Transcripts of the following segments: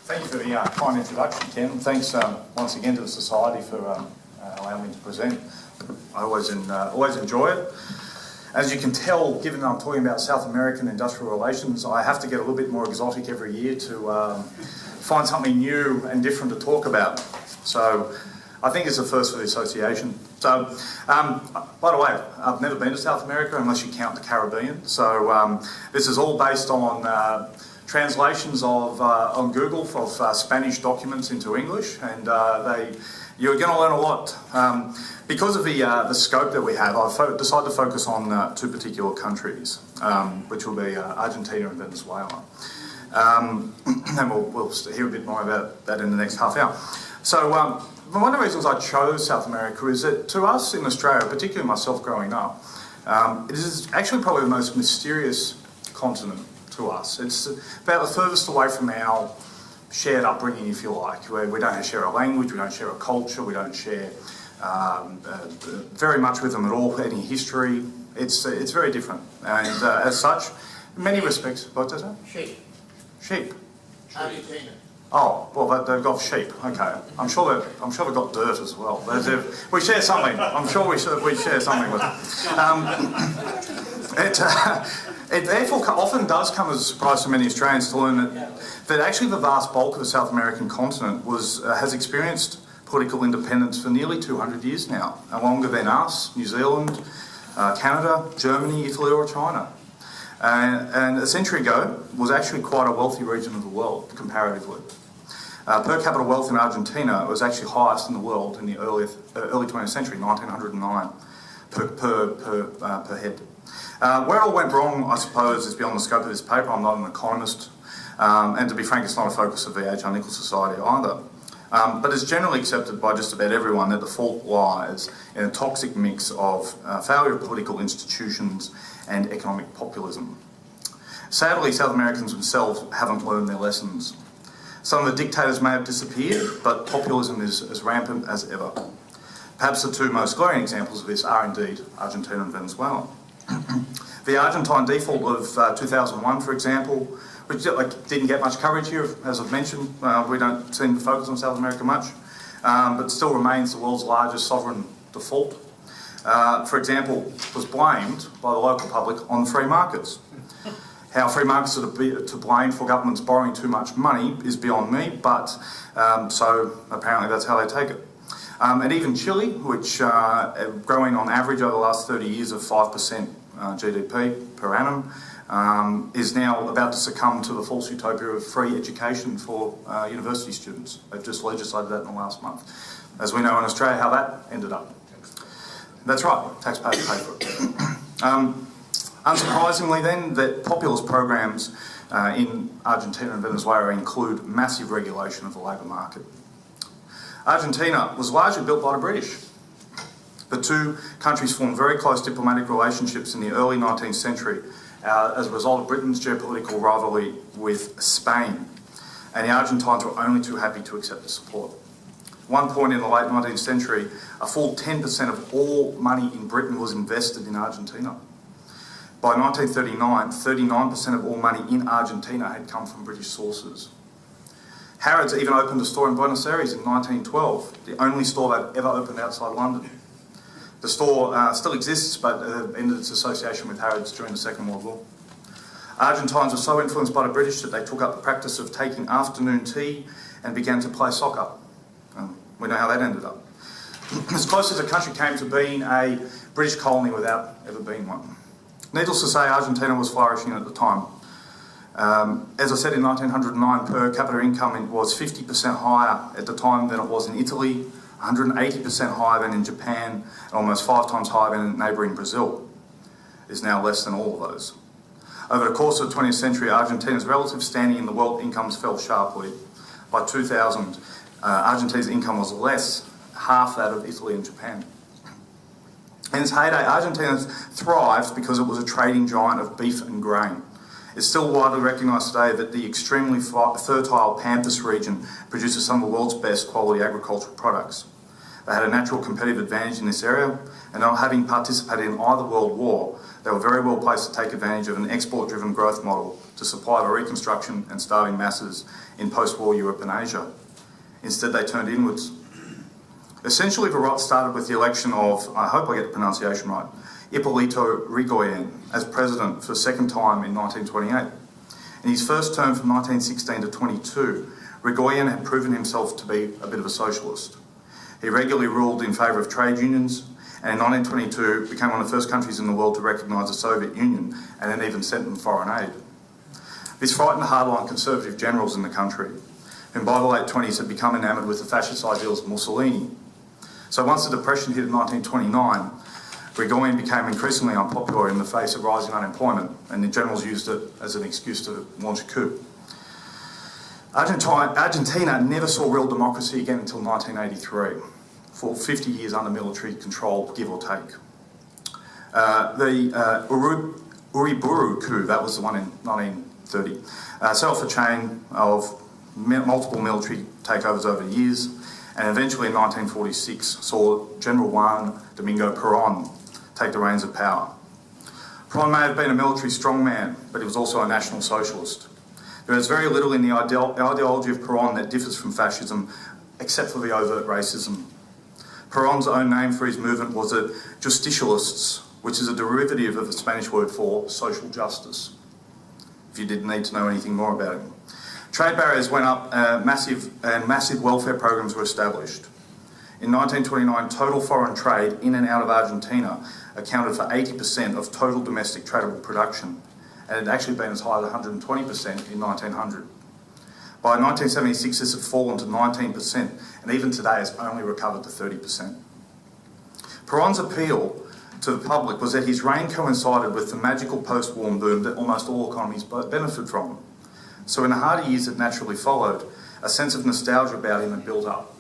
Thank you for the kind introduction, Ken. And thanks once again to the Society for allowing me to present. I always enjoy it. As you can tell, given that I'm talking about South American industrial relations, I have to get a little bit more exotic every year to find something new and different to talk about. So I think it's a first for the association. So, by the way, I've never been to South America unless you count the Caribbean. So this is all based on translations of on Google of Spanish documents into English, and you're going to learn a lot. Because of the scope that we have, I've decided to focus on two particular countries, which will be Argentina and Venezuela. And we'll hear a bit more about that in the next half hour. So one of the reasons I chose South America is that to us in Australia, particularly myself growing up, it is actually probably the most mysterious continent to us. It's about the furthest away from our shared upbringing, if you like, where we don't share a language, we don't share a culture, we don't share very much with them at all, any history. It's very different, and as such, in many respects, what does that? Sheep. Sheep. Argentina. Oh, well, they've got sheep. Okay, I'm sure they've got dirt as well. We share something. I'm sure we share something with them. It therefore often does come as a surprise to many Australians to learn that actually the vast bulk of the South American continent has experienced political independence for nearly 200 years now, and longer than us, New Zealand, Canada, Germany, Italy or China. And a century ago was actually quite a wealthy region of the world, comparatively. Per capita wealth in Argentina was actually highest in the world in the early 20th century, 1909, per head. Where it all went wrong, I suppose, is beyond the scope of this paper. I'm not an economist, and to be frank, it's not a focus of the HR Nicholls Society either. But it's generally accepted by just about everyone that the fault lies in a toxic mix of failure of political institutions and economic populism. Sadly, South Americans themselves haven't learned their lessons. Some of the dictators may have disappeared, but populism is as rampant as ever. Perhaps the two most glaring examples of this are indeed Argentina and Venezuela. The Argentine default of 2001, for example, which didn't get much coverage here, as I've mentioned. We don't seem to focus on South America much, but still remains the world's largest sovereign default. For example, was blamed by the local public on free markets. How free markets are to blame for governments borrowing too much money is beyond me, but so apparently that's how they take it. And even Chile, which growing on average over the last 30 years of 5% GDP per annum, is now about to succumb to the false utopia of free education for university students. They've just legislated that in the last month. As we know in Australia how that ended up. That's right, taxpayers pay for it. Unsurprisingly then, that populist programs in Argentina and Venezuela include massive regulation of the labour market. Argentina was largely built by the British. The two countries formed very close diplomatic relationships in the early 19th century as a result of Britain's geopolitical rivalry with Spain, and the Argentines were only too happy to accept the support. At one point in the late 19th century, a full 10% of all money in Britain was invested in Argentina. By 1939, 39% of all money in Argentina had come from British sources. Harrods even opened a store in Buenos Aires in 1912, the only store that ever opened outside London. The store still exists, but ended its association with Harrods during the Second World War. Argentines were so influenced by the British that they took up the practice of taking afternoon tea and began to play soccer. We know how that ended up. As close as a country came to being a British colony without ever being one. Needless to say, Argentina was flourishing at the time. As I said, in 1909, per capita income was 50% higher at the time than it was in Italy, 180% higher than in Japan, and almost 5 times higher than in neighbouring Brazil. Is now less than all of those. Over the course of the 20th century, Argentina's relative standing in the world incomes fell sharply. By 2000, Argentina's income was less, half that of Italy and Japan. In its heyday, Argentina thrived because it was a trading giant of beef and grain. It's still widely recognised today that the extremely fertile Pampas region produces some of the world's best quality agricultural products. They had a natural competitive advantage in this area, and not having participated in either World War, they were very well placed to take advantage of an export-driven growth model to supply the reconstruction and starving masses in post-war Europe and Asia. Instead, they turned inwards. Essentially, the rot started with the election of, I hope I get the pronunciation right, Hipólito Yrigoyen as president for the second time in 1928. In his first term from 1916 to 22, Yrigoyen had proven himself to be a bit of a socialist. He regularly ruled in favour of trade unions, and in 1922 became one of the first countries in the world to recognise the Soviet Union and then even sent them foreign aid. This frightened hardline conservative generals in the country, whom by the late 20s had become enamoured with the fascist ideals of Mussolini. So once the Depression hit in 1929, Yrigoyen became increasingly unpopular in the face of rising unemployment, and the generals used it as an excuse to launch a coup. Argentina never saw real democracy again until 1983, for 50 years under military control, give or take. The Uriburu coup, that was the one in 1930, set off a chain of multiple military takeovers over years, and eventually in 1946 saw General Juan Domingo Perón take the reins of power. Perón may have been a military strongman, but he was also a national socialist. There is very little in the ideology of Perón that differs from fascism, except for the overt racism. Perón's own name for his movement was the Justicialists, which is a derivative of the Spanish word for social justice, if you didn't need to know anything more about him. Trade barriers went up, massive welfare programs were established. In 1929, total foreign trade in and out of Argentina accounted for 80% of total domestic tradable production, and it had actually been as high as 120% in 1900. By 1976, this had fallen to 19%, and even today it's only recovered to 30%. Perón's appeal to the public was that his reign coincided with the magical post-war boom that almost all economies benefit from. So in the harder years that naturally followed, a sense of nostalgia about him had built up.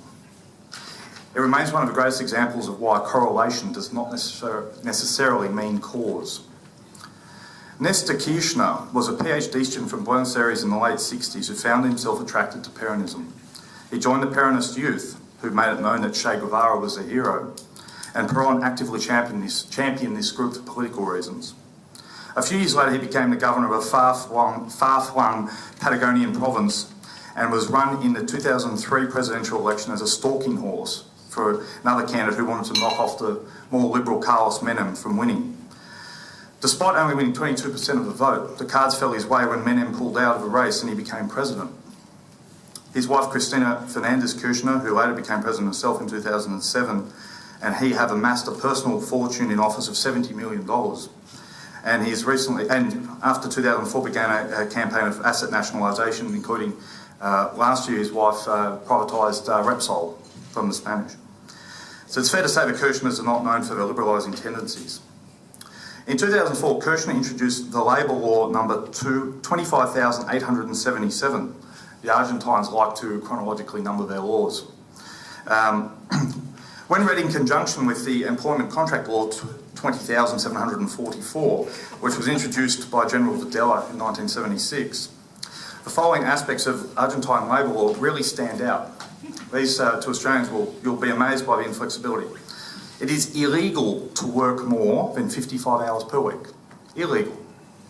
It remains one of the greatest examples of why correlation does not necessarily mean cause. Nestor Kirchner was a PhD student from Buenos Aires in the late 60s who found himself attracted to Peronism. He joined the Peronist youth, who made it known that Che Guevara was a hero, and Perón actively championed this group for political reasons. A few years later, he became the governor of a far-flung Patagonian province and was run in the 2003 presidential election as a stalking horse for another candidate who wanted to knock off the more liberal Carlos Menem from winning. Despite only winning 22% of the vote, the cards fell his way when Menem pulled out of the race and he became president. His wife, Cristina Fernandez Kirchner, who later became president herself in 2007, and he have amassed a personal fortune in office of $70 million. And he's recently, and after 2004, began a campaign of asset nationalisation, including last year his wife privatised Repsol from the Spanish. So it's fair to say the Kirchners are not known for their liberalising tendencies. In 2004, Kirchner introduced the labour law number 25,877. The Argentines like to chronologically number their laws. When read in conjunction with the employment contract law 20,744, which was introduced by General Videla in 1976, the following aspects of Argentine labour law really stand out. These, to Australians, you'll be amazed by the inflexibility. It is illegal to work more than 55 hours per week. Illegal.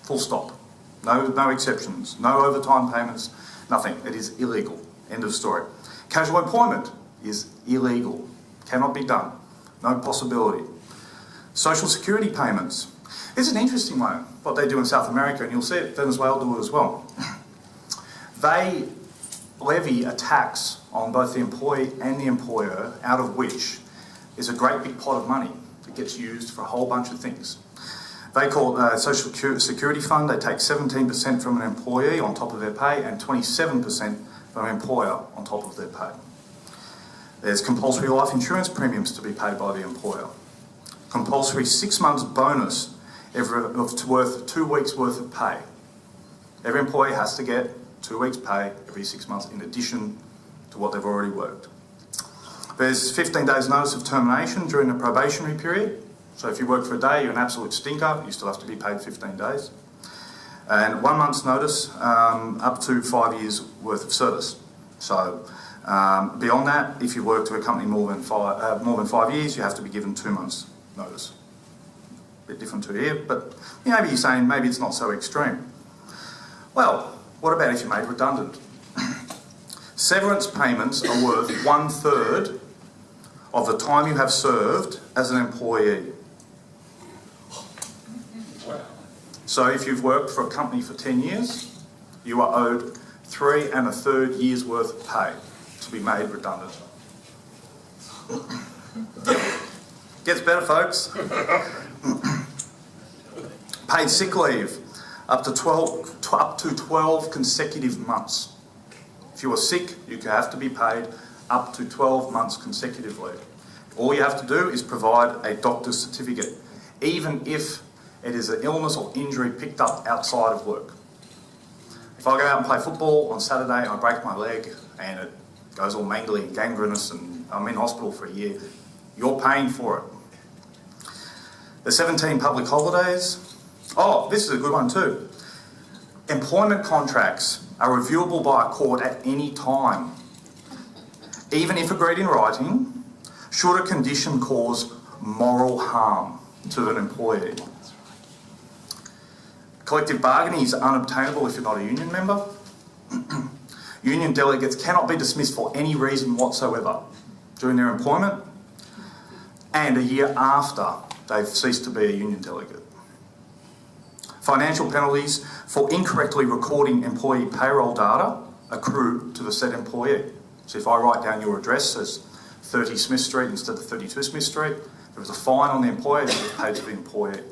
Full stop. No exceptions. No overtime payments. Nothing. It is illegal. End of story. Casual employment is illegal. Cannot be done. No possibility. Social security payments. It's an interesting one, what they do in South America, and you'll see it, Venezuela do it as well. They levy a tax on both the employee and the employer, out of which is a great big pot of money that gets used for a whole bunch of things. They call it a social security fund. They take 17% from an employee on top of their pay and 27% from an employer on top of their pay. There's compulsory life insurance premiums to be paid by the employer. Compulsory 6 months bonus worth 2 weeks worth of pay. Every employee has to get 2 weeks pay every 6 months in addition to what they've already worked. There's 15 days notice of termination during the probationary period. So if you work for a day, you're an absolute stinker, you still have to be paid 15 days. And 1 month's notice up to 5 years worth of service. So beyond that, if you work to a company more than 5 years, you have to be given 2 months notice. a bit different to here, but maybe you're saying maybe it's not so extreme. Well, what about if you're made redundant? Severance payments are worth 1/3 of the time you have served as an employee. So if you've worked for a company for 10 years, you are owed 3 1/3 years' worth of pay to be made redundant. Gets better, folks. Paid sick leave, up to 12 consecutive months. If you are sick, you have to be paid up to 12 months consecutively. All you have to do is provide a doctor's certificate, even if it is an illness or injury picked up outside of work. If I go out and play football on Saturday and I break my leg and it goes all mangly and gangrenous and I'm in hospital for a year, you're paying for it. There's 17 public holidays. Oh, this is a good one too. Employment contracts are reviewable by a court at any time, even if agreed in writing, should a condition cause moral harm to an employee. Collective bargaining is unobtainable if you're not a union member. Union delegates cannot be dismissed for any reason whatsoever during their employment and a year after they've ceased to be a union delegate. Financial penalties for incorrectly recording employee payroll data accrue to the said employee. So if I write down your address as 30 Smith Street instead of 32 Smith Street, there was a fine on the employee that was paid to the employee.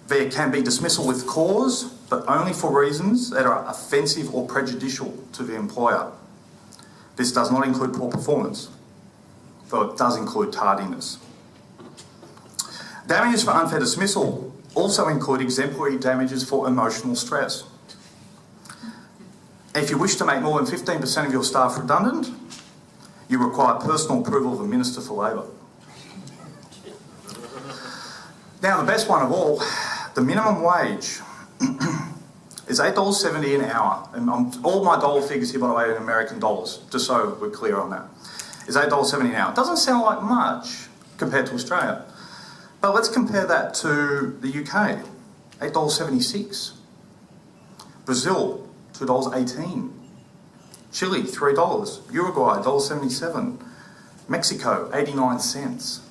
There can be dismissal with cause, but only for reasons that are offensive or prejudicial to the employer. This does not include poor performance, though it does include tardiness. Damages for unfair dismissal also include exemplary damages for emotional stress. If you wish to make more than 15% of your staff redundant, you require personal approval of the Minister for Labour. Now, the best one of all, the minimum wage is $8.70 an hour. And all my dollar figures here, by the way, are in American dollars, just so we're clear on that. Is $8.70 an hour. It doesn't sound like much compared to Australia. But let's compare that to the UK, $8.76. Brazil, $2.18. Chile, $3. Uruguay, $1.77. Mexico, 89 cents.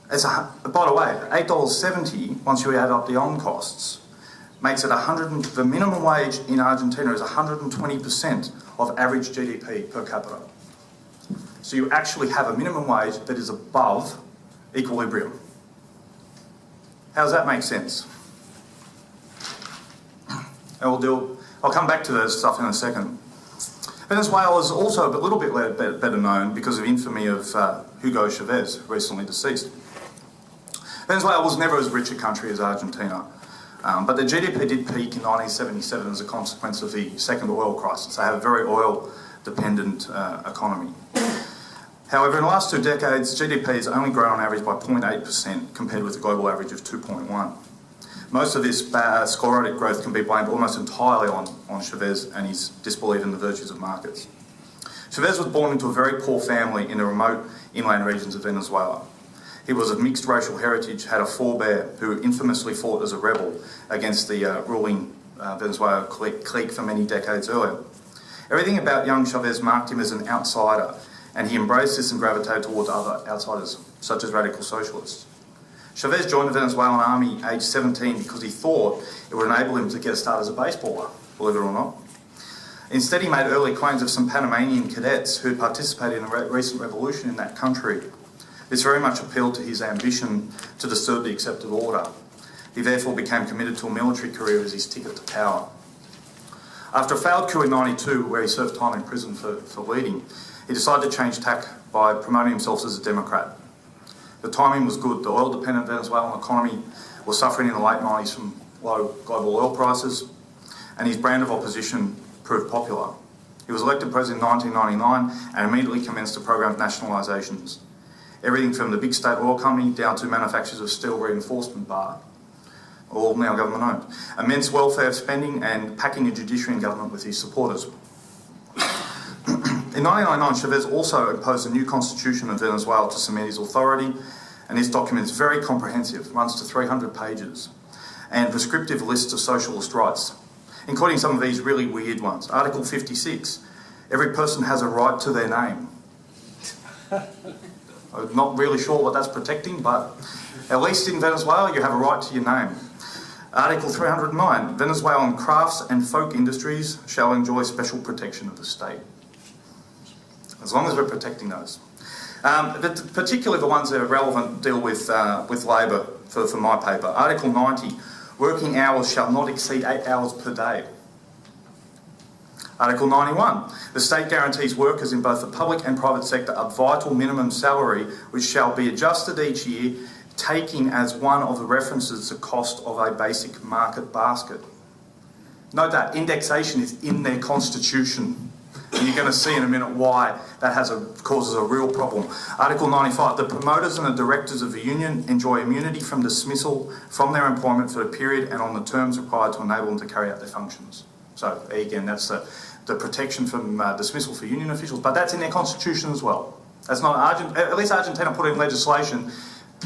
By the way, $8.70, once you add up the on costs, makes it the minimum wage in Argentina is 120% of average GDP per capita. So you actually have a minimum wage that is above equilibrium. How does that make sense? I'll come back to that stuff in a second. Venezuela is also a little bit better known because of infamy of Hugo Chavez, recently deceased. Venezuela was never as rich a country as Argentina, but the GDP did peak in 1977 as a consequence of the second oil crisis. They have a very oil-dependent economy. However, in the last 2 decades, GDP has only grown on average by 0.8% compared with the global average of 2.1%. Most of this sclerotic growth can be blamed almost entirely on Chavez and his disbelief in the virtues of markets. Chavez was born into a very poor family in the remote inland regions of Venezuela. He was of mixed racial heritage, had a forebear who infamously fought as a rebel against the ruling Venezuela clique for many decades earlier. Everything about young Chavez marked him as an outsider, and he embraced this and gravitated towards other outsiders, such as radical socialists. Chavez joined the Venezuelan army aged 17 because he thought it would enable him to get a start as a baseballer, believe it or not. Instead, he made early claims of some Panamanian cadets who had participated in a recent revolution in that country. This very much appealed to his ambition to disturb the accepted order. He therefore became committed to a military career as his ticket to power. After a failed coup in '92, where he served time in prison for leading, he decided to change tack by promoting himself as a Democrat. The timing was good. The oil-dependent Venezuelan economy was suffering in the late 90s from low global oil prices, and his brand of opposition proved popular. He was elected president in 1999 and immediately commenced a program of nationalisations. Everything from the big state oil company down to manufacturers of steel reinforcement bar, all now government-owned. Immense welfare spending and packing the judiciary and government with his supporters. In 1999, Chavez also imposed a new constitution of Venezuela to cement his authority, And this document is very comprehensive, runs to 300 pages, and prescriptive lists of socialist rights, including some of these really weird ones. Article 56, every person has a right to their name. I'm not really sure what that's protecting, but at least in Venezuela you have a right to your name. Article 309, Venezuelan crafts and folk industries shall enjoy special protection of the state. As long as we're protecting those. But particularly the ones that are relevant deal with labour for my paper. Article 90, working hours shall not exceed 8 hours per day. Article 91, the state guarantees workers in both the public and private sector a vital minimum salary which shall be adjusted each year, taking as one of the references the cost of a basic market basket. Note that indexation is in their constitution. And you're going to see in a minute why that causes a real problem. Article 95, the promoters and the directors of the union enjoy immunity from dismissal from their employment for the period and on the terms required to enable them to carry out their functions. So again, that's the protection from dismissal for union officials, but that's in their constitution as well. That's not at least Argentina put it in legislation.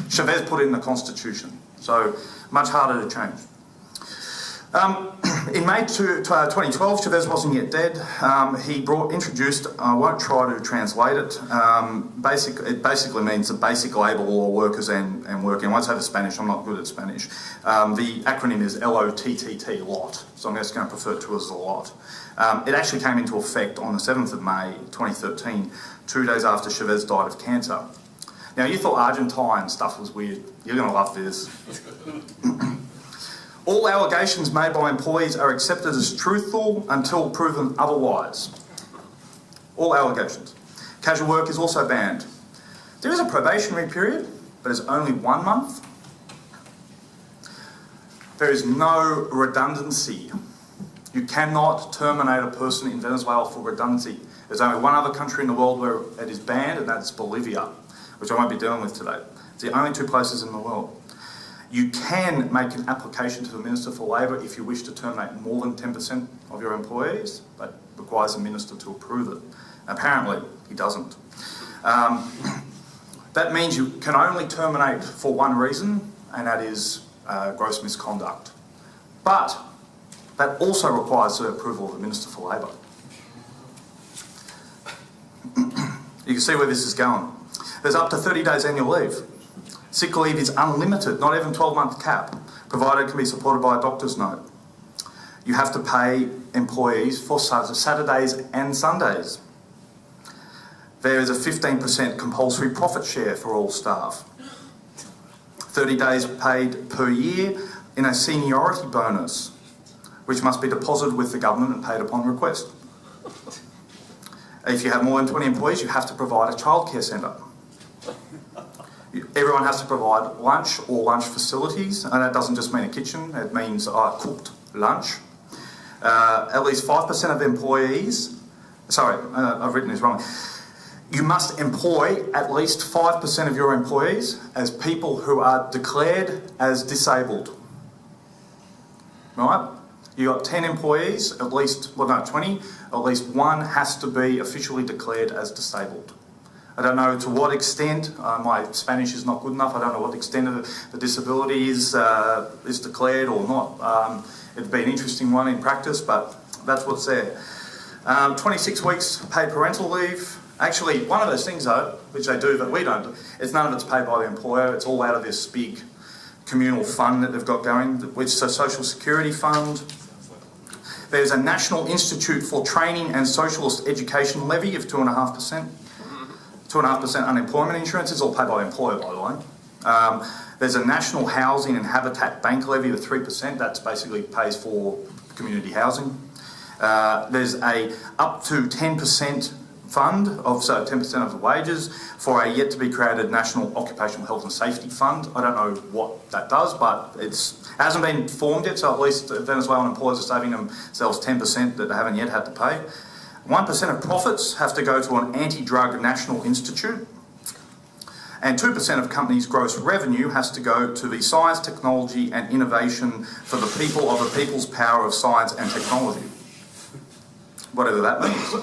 Chavez put it in the constitution. So much harder to change. In May 2012, Chavez wasn't yet dead. He introduced, I won't try to translate it, it basically means the basic labour law, workers and working. I won't say the Spanish, I'm not good at Spanish. The acronym is LOTTT, LOT, so I'm just going to refer to it as the LOT. It actually came into effect on the 7th of May 2013, 2 days after Chavez died of cancer. Now, you thought Argentine stuff was weird. You're going to love this. All allegations made by employees are accepted as truthful until proven otherwise. All allegations. Casual work is also banned. There is a probationary period, but it's only 1 month. There is no redundancy. You cannot terminate a person in Venezuela for redundancy. There's only one other country in the world where it is banned, and that's Bolivia, which I won't be dealing with today. It's the only 2 places in the world. You can make an application to the Minister for Labour if you wish to terminate more than 10% of your employees, but requires the Minister to approve it. Apparently, he doesn't. That means you can only terminate for one reason, and that is gross misconduct. But that also requires the approval of the Minister for Labour. You can see where this is going. There's up to 30 days annual leave. Sick leave is unlimited, not even 12-month cap, provided it can be supported by a doctor's note. You have to pay employees for Saturdays and Sundays. There is a 15% compulsory profit share for all staff. 30 days paid per year in a seniority bonus, which must be deposited with the government and paid upon request. If you have more than 20 employees, you have to provide a childcare centre. Everyone has to provide lunch or lunch facilities, and that doesn't just mean a kitchen, it means cooked lunch. At least 5% of employees, I've written this wrong. You must employ at least 5% of your employees as people who are declared as disabled. Right? You got 10 employees, 20, at least one has to be officially declared as disabled. I don't know to what extent, my Spanish is not good enough, I don't know what extent of the disability is declared or not. It'd be an interesting one in practice, but that's what's there. 26 weeks paid parental leave. Actually, one of those things though, which they do that we don't, none of it's paid by the employer, it's all out of this big communal fund that they've got going, which is a social security fund. There's a National Institute for Training and Socialist Education levy of 2.5%. 2.5% unemployment insurance is all paid by the employer, by the way. There's a National Housing and Habitat Bank levy of 3%. That basically pays for community housing. There's a up to 10% fund of 10% of the wages for a yet to be created National Occupational Health and Safety Fund. I don't know what that does, but it hasn't been formed yet, so at least Venezuelan employers are saving themselves 10% that they haven't yet had to pay. 1% of profits have to go to an anti-drug national institute, and 2% of companies' gross revenue has to go to the science, technology and innovation for the people of the people's power of science and technology. Whatever that means.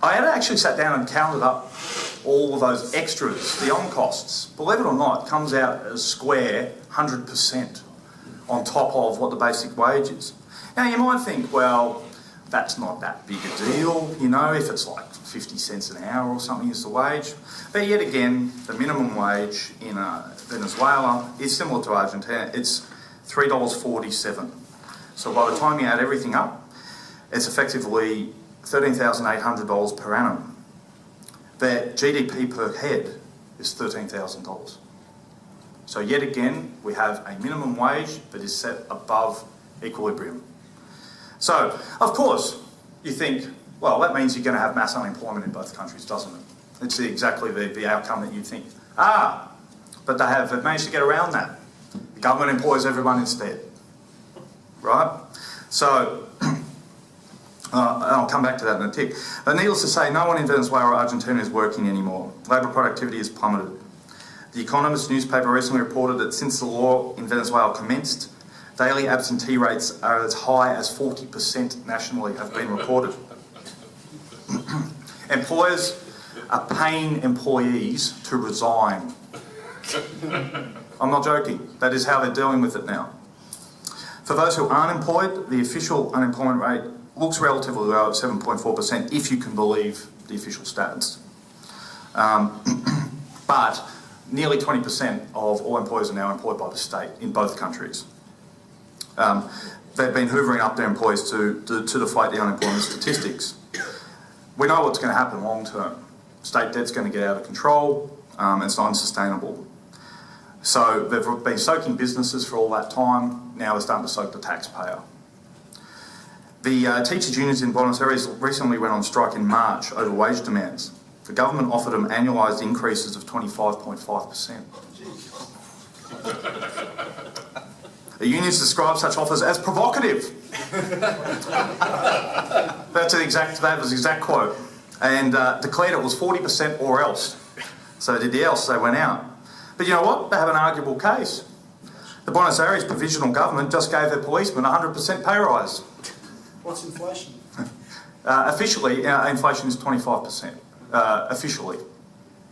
I had actually sat down and counted up all of those extras, the on costs, believe it or not, comes out as square 100% on top of what the basic wage is. Now you might think, well, that's not that big a deal, you know, if it's like 50 cents an hour or something is the wage. But yet again, the minimum wage in Venezuela is similar to Argentina. It's $3.47. So by the time you add everything up, it's effectively $13,800 per annum. Their GDP per head is $13,000. So yet again, we have a minimum wage that is set above equilibrium. So, of course, you think, well, that means you're going to have mass unemployment in both countries, doesn't it? It's exactly the outcome that you'd think. But they've managed to get around that. The government employs everyone instead, right? So, I'll come back to that in a tick. But needless to say, no one in Venezuela or Argentina is working anymore. Labour productivity has plummeted. The Economist newspaper recently reported that since the law in Venezuela commenced, daily absentee rates are as high as 40% nationally have been reported. Employers are paying employees to resign. I'm not joking. That is how they're dealing with it now. For those who aren't employed, the official unemployment rate looks relatively low at 7.4% if you can believe the official stats. But nearly 20% of all employers are now employed by the state in both countries. They've been hoovering up their employees to deflate the unemployment statistics. We know what's going to happen long term. State debt's going to get out of control. It's unsustainable. So they've been soaking businesses for all that time. Now they're starting to soak the taxpayer. The teachers' unions in Buenos Aires recently went on strike in March over wage demands. The government offered them annualised increases of 25.5%. The unions described such offers as provocative. That was the exact quote. And declared it was 40% or else. So they did the else, they went out. But you know what? They have an arguable case. The Buenos Aires provisional government just gave their policemen a 100% pay rise. What's inflation? Officially, inflation is 25%. Officially.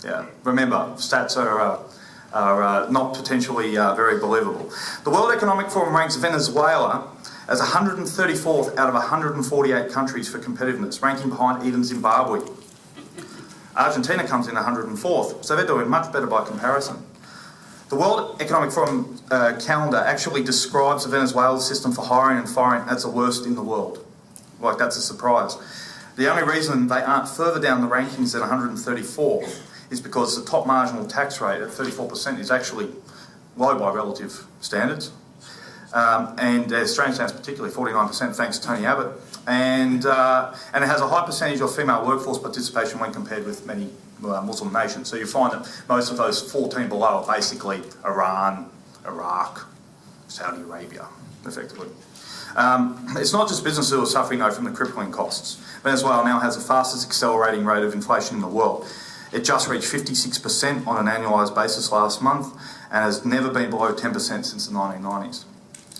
Yeah. Remember, stats are not potentially very believable. The World Economic Forum ranks Venezuela as 134th out of 148 countries for competitiveness, ranking behind even Zimbabwe. Argentina comes in 104th, so they're doing much better by comparison. The World Economic Forum calendar actually describes the Venezuelan system for hiring and firing as the worst in the world. Like, that's a surprise. The only reason they aren't further down the rankings at 134 is because the top marginal tax rate at 34% is actually low by relative standards. And Australian standards particularly, 49% thanks to Tony Abbott. And it has a high percentage of female workforce participation when compared with many Muslim nations. So you find that most of those 14 below are basically Iran, Iraq, Saudi Arabia, effectively. It's not just businesses who are suffering though from the crippling costs. Venezuela now has the fastest accelerating rate of inflation in the world. It just reached 56% on an annualised basis last month and has never been below 10% since the 1990s.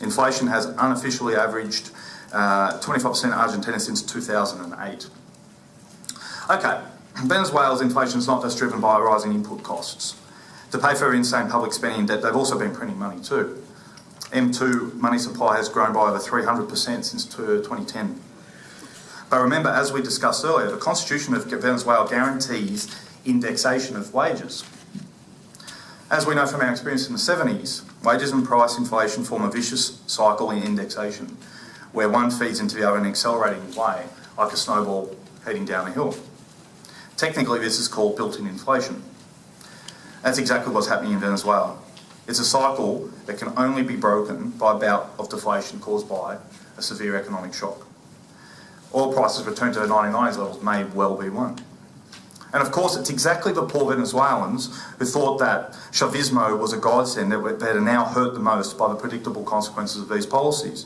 Inflation has unofficially averaged 25% in Argentina since 2008. Okay, Venezuela's inflation is not just driven by rising input costs. To pay for insane public spending and debt, they've also been printing money too. M2 money supply has grown by over 300% since 2010. But remember, as we discussed earlier, the Constitution of Venezuela guarantees indexation of wages. As we know from our experience in the 70s, wages and price inflation form a vicious cycle in indexation, where one feeds into the other in an accelerating way, like a snowball heading down a hill. Technically, this is called built-in inflation. That's exactly what's happening in Venezuela. It's a cycle that can only be broken by a bout of deflation caused by a severe economic shock. Oil prices return to the 1990s levels may well be one. And of course, it's exactly the poor Venezuelans who thought that Chavismo was a godsend that are now hurt the most by the predictable consequences of these policies.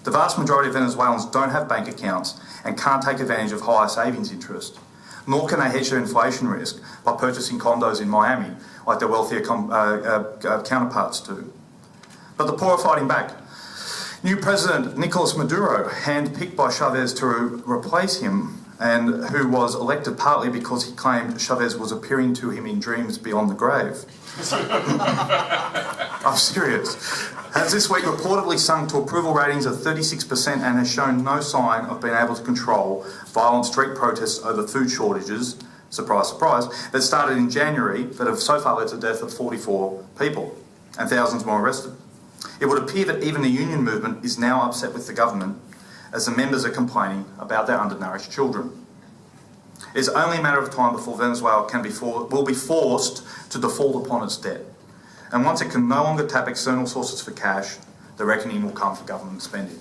The vast majority of Venezuelans don't have bank accounts and can't take advantage of higher savings interest, nor can they hedge their inflation risk by purchasing condos in Miami, like their wealthier counterparts do. But the poor are fighting back. New President Nicolás Maduro, handpicked by Chavez to replace him, and who was elected partly because he claimed Chavez was appearing to him in dreams beyond the grave. I'm serious. Has this week reportedly sunk to approval ratings of 36% and has shown no sign of being able to control violent street protests over food shortages, surprise, surprise, that started in January that have so far led to the death of 44 people and thousands more arrested. It would appear that even the union movement is now upset with the government as the members are complaining about their undernourished children. It's only a matter of time before Venezuela will be forced to default upon its debt. And once it can no longer tap external sources for cash, the reckoning will come for government spending.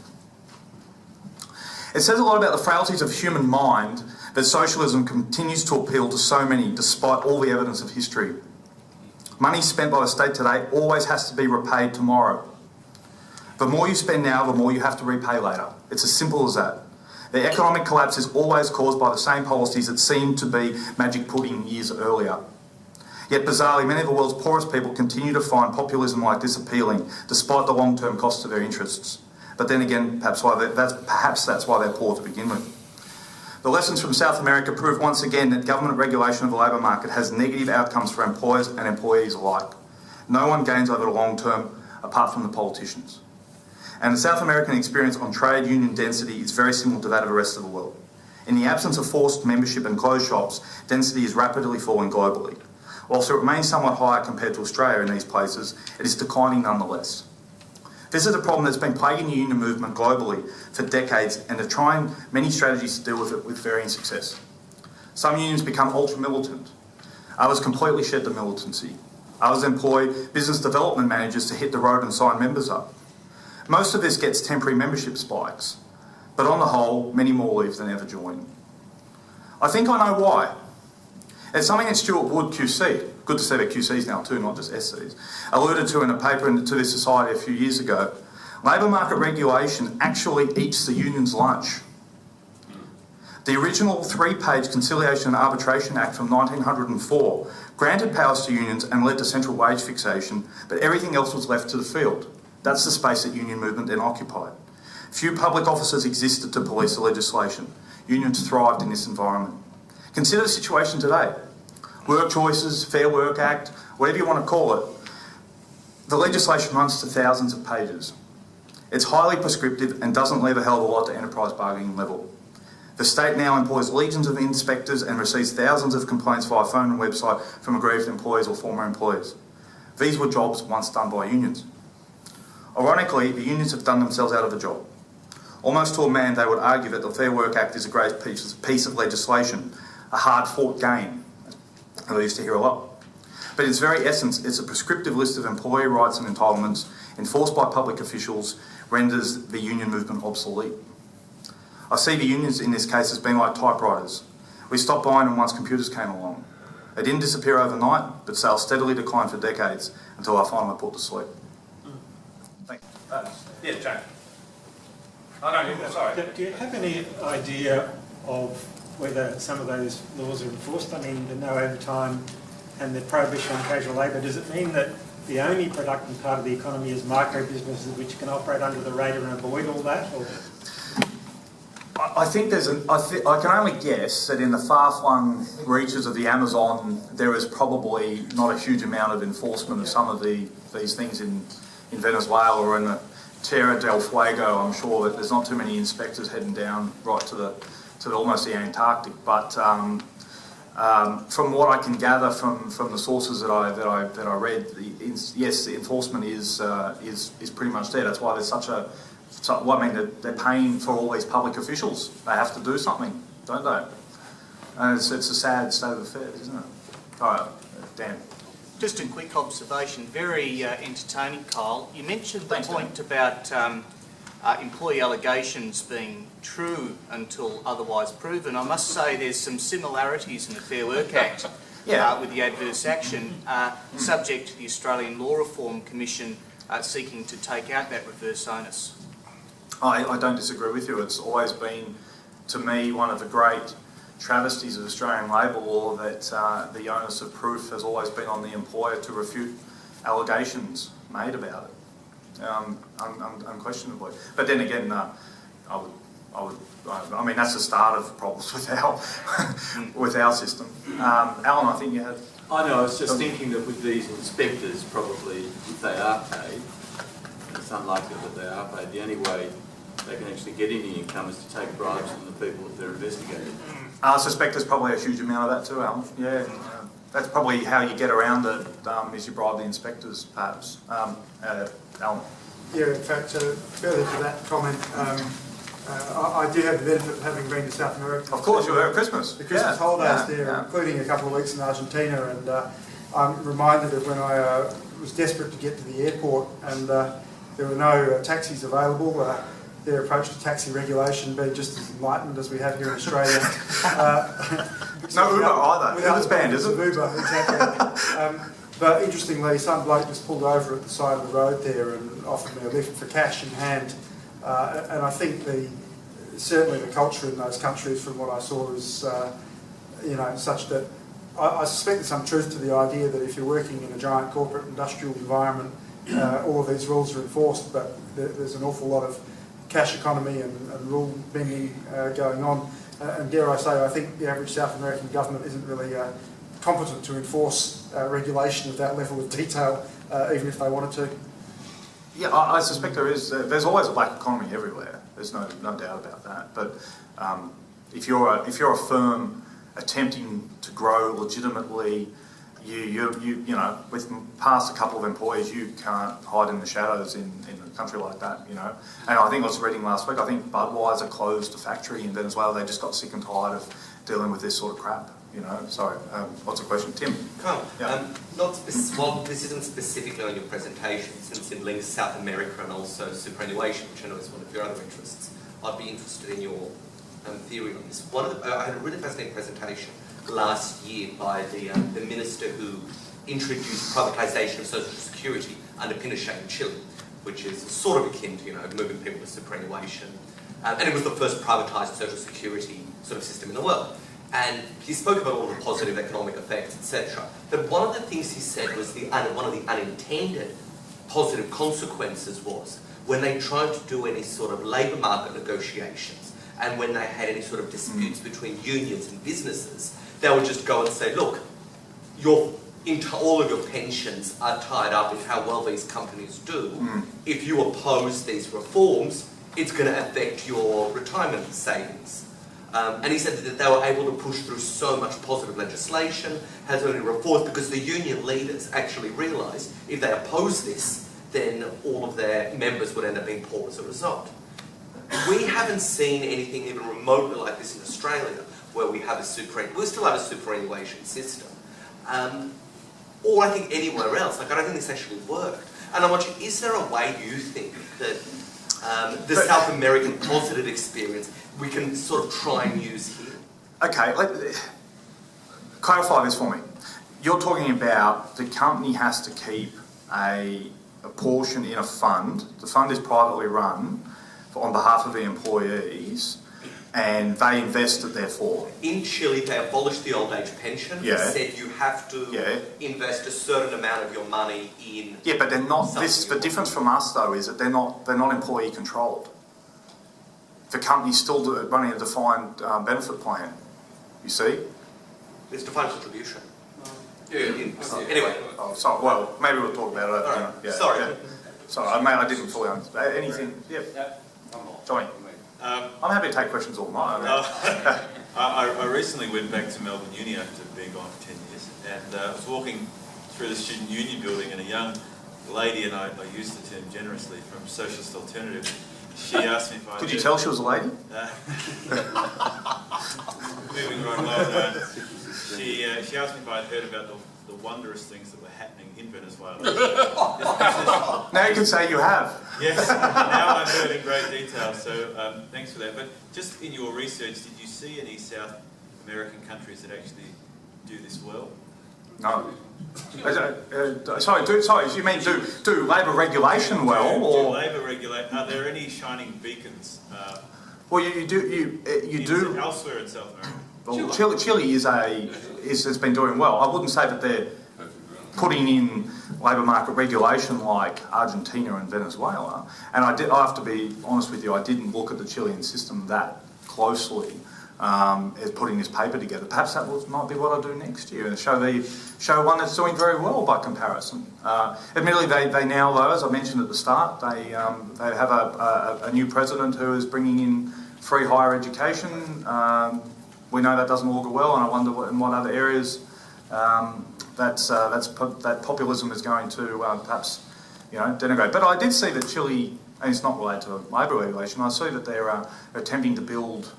It says a lot about the frailties of human mind that socialism continues to appeal to so many despite all the evidence of history. Money spent by the state today always has to be repaid tomorrow. The more you spend now, the more you have to repay later. It's as simple as that. The economic collapse is always caused by the same policies that seemed to be magic pudding years earlier. Yet bizarrely, many of the world's poorest people continue to find populism like this appealing, despite the long-term costs of their interests. But then again, perhaps that's why they're poor to begin with. The lessons from South America prove once again that government regulation of the labour market has negative outcomes for employers and employees alike. No one gains over the long term apart from the politicians. And the South American experience on trade union density is very similar to that of the rest of the world. In the absence of forced membership and closed shops, density is rapidly falling globally. Whilst it remains somewhat higher compared to Australia in these places, it is declining nonetheless. This is a problem that's been plaguing the union movement globally for decades, and they're trying many strategies to deal with it with varying success. Some unions become ultra-militant. Others completely shed the militancy. Others employ business development managers to hit the road and sign members up. Most of this gets temporary membership spikes, but on the whole, many more leave than ever join. I think I know why. It's something that Stuart Wood QC, good to see that QCs now too, not just SCs, alluded to in a paper to this society a few years ago. Labour market regulation actually eats the union's lunch. The original 3-page Conciliation and Arbitration Act from 1904 granted powers to unions and led to central wage fixation, but everything else was left to the field. That's the space that union movement then occupied. Few public officers existed to police the legislation. Unions thrived in this environment. Consider the situation today. Work choices, Fair Work Act, whatever you want to call it. The legislation runs to thousands of pages. It's highly prescriptive and doesn't leave a hell of a lot to enterprise bargaining level. The state now employs legions of inspectors and receives thousands of complaints via phone and website from aggrieved employees or former employees. These were jobs once done by unions. Ironically, the unions have done themselves out of a job. Almost to a man, they would argue that the Fair Work Act is a great piece of legislation, a hard-fought gain. I used to hear a lot. But in its very essence, it's a prescriptive list of employee rights and entitlements enforced by public officials renders the union movement obsolete. I see the unions in this case as being like typewriters. We stopped buying them once computers came along. They didn't disappear overnight, but sales steadily declined for decades until I finally put to sleep. Thank you. Yeah, Jack. Oh, no, sorry. Do you have any idea of whether some of those laws are enforced? I mean, the no overtime and the prohibition on casual labour, does it mean that the only productive part of the economy is micro businesses which can operate under the radar and avoid all that? Or? I think I can only guess that in the far-flung reaches of the Amazon, there is probably not a huge amount of enforcement of some of these things in Venezuela or in the Tierra del Fuego. I'm sure that there's not too many inspectors heading down right to almost the Antarctic. But from what I can gather from the sources that I read, yes, the enforcement is pretty much there. That's why there's they're paying for all these public officials. They have to do something, don't they? And it's a sad state of affairs, isn't it? All right, Dan. Just a quick observation, very entertaining, Kyle. You mentioned the Thanks, point about employee allegations being true until otherwise proven. I must say there's some similarities in the Fair Work Act with the adverse action, subject to the Australian Law Reform Commission seeking to take out that reverse onus. I don't disagree with you. It's always been, to me, one of the great travesties of Australian labour law that the onus of proof has always been on the employer to refute allegations made about it, unquestionably. But then again, I I mean, that's the start of problems with our with our system. Alan, I think you had. I know. I was just thinking that with these inspectors, probably if they are paid, it's unlikely that they are paid. The only way they can actually get any income is to take bribes from the people that they're investigating. I suspect there's probably a huge amount of that too, Alan. Yeah, that's probably how you get around it, is you bribe the inspectors, perhaps. Alan? Yeah, in fact, further to that comment, I do have the benefit of having been to South America. Of course, you were at Christmas. The Christmas holidays there, including a couple of weeks in Argentina, and I'm reminded of when I was desperate to get to the airport and there were no taxis available. Their approach to taxi regulation being just as enlightened as we have here in Australia. No Uber either. Uber's banned, is it? Uber, exactly. But interestingly, some bloke just pulled over at the side of the road there and offered me a lift for cash in hand. And I think certainly the culture in those countries, from what I saw, is such that I suspect there's some truth to the idea that if you're working in a giant corporate industrial environment, all of these rules are enforced, but there's an awful lot of cash economy and rule bending going on. And dare I say, I think the average South American government isn't really competent to enforce regulation of that level of detail, even if they wanted to. Yeah, I suspect there is. There's always a black economy everywhere. There's no doubt about that. But if you're a firm attempting to grow legitimately, you know, with past a couple of employees, you can't hide in the shadows in a country like that, you know. And I think I was reading last week, I think Budweiser closed a factory in Venezuela. They just got sick and tired of dealing with this sort of crap, you know. Sorry, what's the question? Tim? Carl, Yeah. this isn't specifically on your presentation, since it links South America and also superannuation, which I know is one of your other interests. I'd be interested in your theory on this. I had a really fascinating presentation last year by the minister who introduced privatisation of social security under Pinochet in Chile, which is sort of akin to, you know, moving people to superannuation. And it was the first privatised social security sort of system in the world. And he spoke about all the positive economic effects, etc. But one of the things he said was one of the unintended positive consequences was when they tried to do any sort of labour market negotiations and when they had any sort of disputes between unions and businesses, they would just go and say, look, all of your pensions are tied up in how well these companies do. If you oppose these reforms, it's going to affect your retirement savings. And he said that they were able to push through so much positive legislation, had so many reforms, because the union leaders actually realised if they oppose this, then all of their members would end up being poor as a result. We haven't seen anything even remotely like this in Australia, where we still have a superannuation system. Or I think anywhere else. Like, I don't think this actually worked. And I'm wondering, is there a way you think that the South American positive experience we can sort of try and use here? Okay, clarify this for me. You're talking about the company has to keep a portion in a fund. The fund is privately run on behalf of the employees, and they invest it therefore. In Chile, they abolished the old age pension. They said you have to invest a certain amount of your money in. Yeah, but they're not. The difference from us though is that they're not employee controlled. The company's still running a defined benefit plan. You see? It's defined contribution. Anyway. Oh, sorry. Well, maybe we'll talk about it. Right. Yeah, sorry. Yeah. Sorry, I didn't fully understand. Anything? Yep. Johnny. I'm happy to take questions all night. I recently went back to Melbourne Uni after being gone for 10 years, and I was walking through the student union building, and a young lady, and I use the term generously, from Socialist Alternative, she asked me if I... Could you tell she was a lady? Moving right along. She asked me if I'd heard about the wondrous things that were happening in Venezuela. Now you can say you have. Yes, now I've heard in great detail, so thanks for that. But just in your research, did you see any South American countries that actually do this well? No. Sorry, you mean do labour regulation well? Do labour regulate? Are there any shining beacons? Well, you do elsewhere in South America. Well, Chile has been doing well. I wouldn't say that they're putting in labour market regulation like Argentina and Venezuela. And I have to be honest with you, I didn't look at the Chilean system that closely as putting this paper together. Perhaps that might be what I do next year, and show one that's doing very well by comparison. Admittedly, they now, though, as I mentioned at the start, they have a new president who is bringing in free higher education. We know that doesn't augur well, and I wonder in what other areas that populism is going to perhaps denigrate. But I did see that Chile, and it's not related to labour regulation, I see that they're attempting to build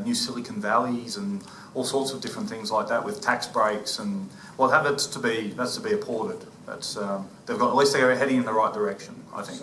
new Silicon Valleys and all sorts of different things like that with tax breaks, and well, that's to be applauded. They've got, at least they're heading in the right direction, I think.